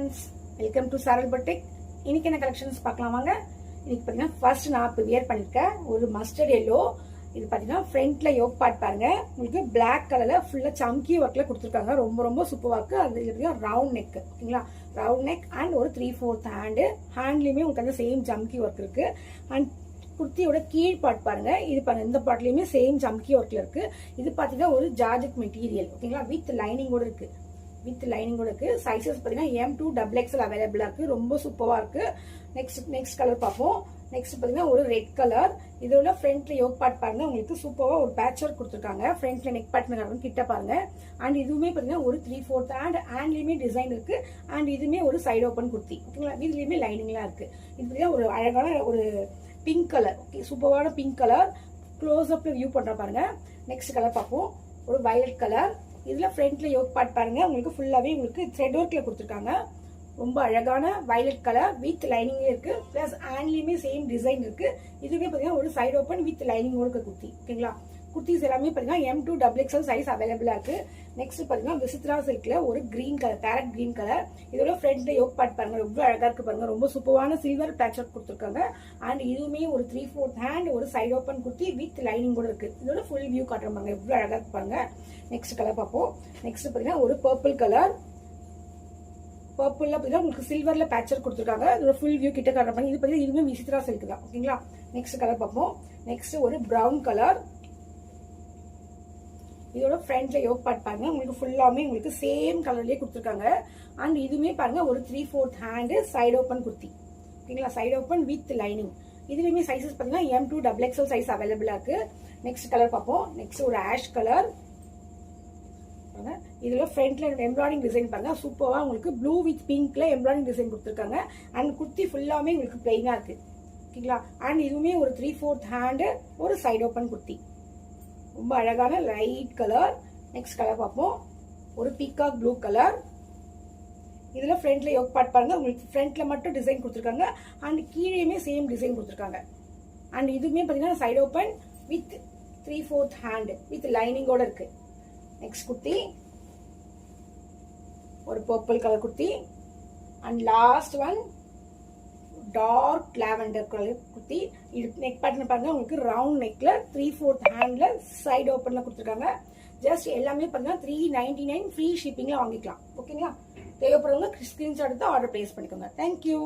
Friends, welcome to சாரல் பட்டிக். இன்னைக்கு என்ன கலெக்ஷன்ஸ் பார்க்கலாம் வாங்க. இன்னைக்கு பார்த்தீங்கன்னா ஃபர்ஸ்ட் நான் இப்போ வியர் பண்ணியிருக்கேன் ஒரு மஸ்டர்ட் எல்லோ. இது பார்த்தீங்கன்னா ஃப்ரண்ட்ல யோக் பார்ட் பாருங்க, உங்களுக்கு பிளாக் கலர்ல ஃபுல்லா சம்கி ஒர்க்ல கொடுத்துருக்காங்க. ரொம்ப ரொம்ப சூப்பராக இருக்கு. அது பார்த்தீங்கன்னா ரவுண்ட் நெக், ஓகேங்களா? ரவுண்ட் நெக் அண்ட் ஒரு 3/4 ஹேண்ட்லயுமே உங்களுக்கு அந்த சேம் ஜம்கி ஒர்க் இருக்கு. அண்ட் குர்த்தியோட கீழ் பார்ட் பாருங்க, இது பாருங்க, இந்த பார்ட்லயுமே சேம் ஜம்கி ஒர்க்ல இருக்கு. இது பார்த்தீங்கன்னா ஒரு ஜார்ஜெட் மெட்டீரியல், ஓகேங்களா? வித் லைனிங்கோட இருக்கு. சைஸஸ் பார்த்தீங்கன்னா M2 XXL அவைலபிளா இருக்கு. ரொம்ப சூப்பரா இருக்கு. நெக்ஸ்ட் கலர் பார்ப்போம். நெக்ஸ்ட் பார்த்தீங்கன்னா ஒரு ரெட் கலர். இதோட ஃப்ரண்ட்ல யோக் பார்ட் பாருங்க, உங்களுக்கு சூப்பரா ஒரு பேட்ச் ஒர்க் கொடுத்துருக்காங்க. ஃப்ரண்ட்ல நெக் பார்ட் கிட்ட பாருங்க. அண்ட் இதுவுமே பார்த்தீங்கன்னா ஒரு 3/4 ஹேண்ட்லயுமே டிசைன் இருக்கு. அண்ட் இதுவுமே ஒரு சைடு ஓப்பன் குர்த்தி, ஓகேங்களா? இதுலயுமே லைனிங்லாம் இருக்கு. இது பார்த்தீங்கன்னா ஒரு அழகான ஒரு பிங்க் கலர், ஓகே, சூப்பரான பிங்க் கலர். க்ளோஸ் அப்ல வியூ பண்ற பாருங்க. நெக்ஸ்ட் கலர் பார்ப்போம். ஒரு வயலட் கலர். இதுல ஃப்ரண்ட்ல யோக் பார்ட் பாருங்க, உங்களுக்கு ஃபுல்லாவே உங்களுக்கு த்ரெட் ஒர்க்ல கொடுத்துருக்காங்க. ரொம்ப அழகான வயலட் கலர் வித் லைனிங் இருக்கு. பிளஸ் ஹேண்ட்லயுமே சேம் டிசைன் இருக்கு. இதுவே பாத்தீங்கன்னா ஒரு சைடு ஓப்பன் வித் லைனிங் இருக்க குர்த்தி, ஓகேங்களா? குர்த்திஸ் எல்லாமே பாத்தீங்கன்னா M2 XXL சைஸ் அவைலபிளா இருக்கு. நெக்ஸ்ட் பாத்தீங்கன்னா விசித்ரா சில்க்ல ஒரு green colour, farad green colour. இதோட ஃப்ரண்ட்ல யோக் பார்ட் பாருங்க, ரொம்ப அழகா இருக்கு பாருங்க. ரொம்ப சூப்பரான சில்வர் பேட்ச் ஒர்க் கொடுத்துருக்காங்க. அண்ட் இதுவுமே ஒரு 3/4 ஹேண்ட், ஒரு side open kurti with lining கூட இருக்கு. இதோட ஃபுல் வியூ காட்டுற பாருங்க, எவ்வளவு அழகா இருக்கு பாருங்க. நெக்ஸ்ட் கலர் பார்ப்போம். நெக்ஸ்ட் பாத்தீங்கன்னா ஒரு பர்பிள் கலர். பர்பிள்ல பாத்தீங்கன்னா உங்களுக்கு சில்வர்ல பேட்ச் ஒர்க் கொடுத்துருக்காங்க. இதோட ஃபுல் வியூ கிட்ட காட்டுற பாருங்க. இது பாத்தீங்கன்னா இதுவுமே விசித்ரா சில்க் தான், ஓகேங்களா? நெக்ஸ்ட் கலர் பார்ப்போம். நெக்ஸ்ட் ஒரு பிரவுன் கலர். இதோட ஃப்ரண்ட்ல யோக் பார்ட் பாருங்க, உங்களுக்கு ஃபுல்லாமே உங்களுக்கு சேம் கலர்லயே கொடுத்துருக்காங்க. அண்ட் இதுவுமே பாருங்க ஒரு 3/4 ஹேண்ட் சைடு ஓப்பன் குர்த்தி, ஓகேங்களா? Side open with lining. இதுலயுமே சைஸஸ் பாத்தீங்கன்னா M2 XXL சைஸ் அவைலபிளா இருக்கு. நெக்ஸ்ட் கலர் பார்ப்போம். நெக்ஸ்ட் ஒரு ஆஷ் கலர். இதுல ஃப்ரண்ட்ல எம்ப்ராய்டிங் டிசைன் பாருங்க, சூப்பரா உங்களுக்கு ப்ளூ வித் பிங்க்ல எம்ப்ராய்டிங் டிசைன் கொடுத்துருக்காங்க. அண்ட் குர்த்தி ஃபுல்லாமே உங்களுக்கு பிளைனா இருக்கு, ஓகேங்களா? அண்ட் இதுவுமே ஒரு 3/4 ஹேண்ட், ஒரு சைடு ஓப்பன் குர்த்தி. ரொம்ப அழகான லைட் கலர். நெக்ஸ்ட் கலர் பார்ப்போம். ஒரு பீகாக் ப்ளூ கலர். இதுல ஃப்ரண்ட்ல யோக் பார்ட் பாருங்க, உங்களுக்கு ஃப்ரண்ட்ல மட்டும் டிசைன் கொடுத்துருக்காங்க. அண்ட் கீழேயுமே சேம் டிசைன் கொடுத்துருக்காங்க. அண்ட் இதுவுமே பாத்தீங்கன்னா side open with 3/4 hand with லைனிங்கோட இருக்கு. நெக்ஸ்ட் குர்த்தி ஒரு purple colour kurti. And last one dark lavender colour kurti. இது நெக் பேட்டர்ன் பாருங்க, உங்களுக்கு ரவுண்ட் நெக்ல 3/4 ஹேண்ட்ல சைடு ஓப்பன்ல கொடுத்துருக்காங்க. ஜஸ்ட் எல்லாமே பாத்தீங்கன்னா 399 ஃப்ரீ ஷிப்பிங்ல வாங்கிக்கலாம், ஓகேங்களா? தேவைப்படுறவங்க ஸ்கிரீன்ஷாட் எடுத்து ஆர்டர் பிளேஸ் பண்ணிக்கோங்க. தேங்க்யூ.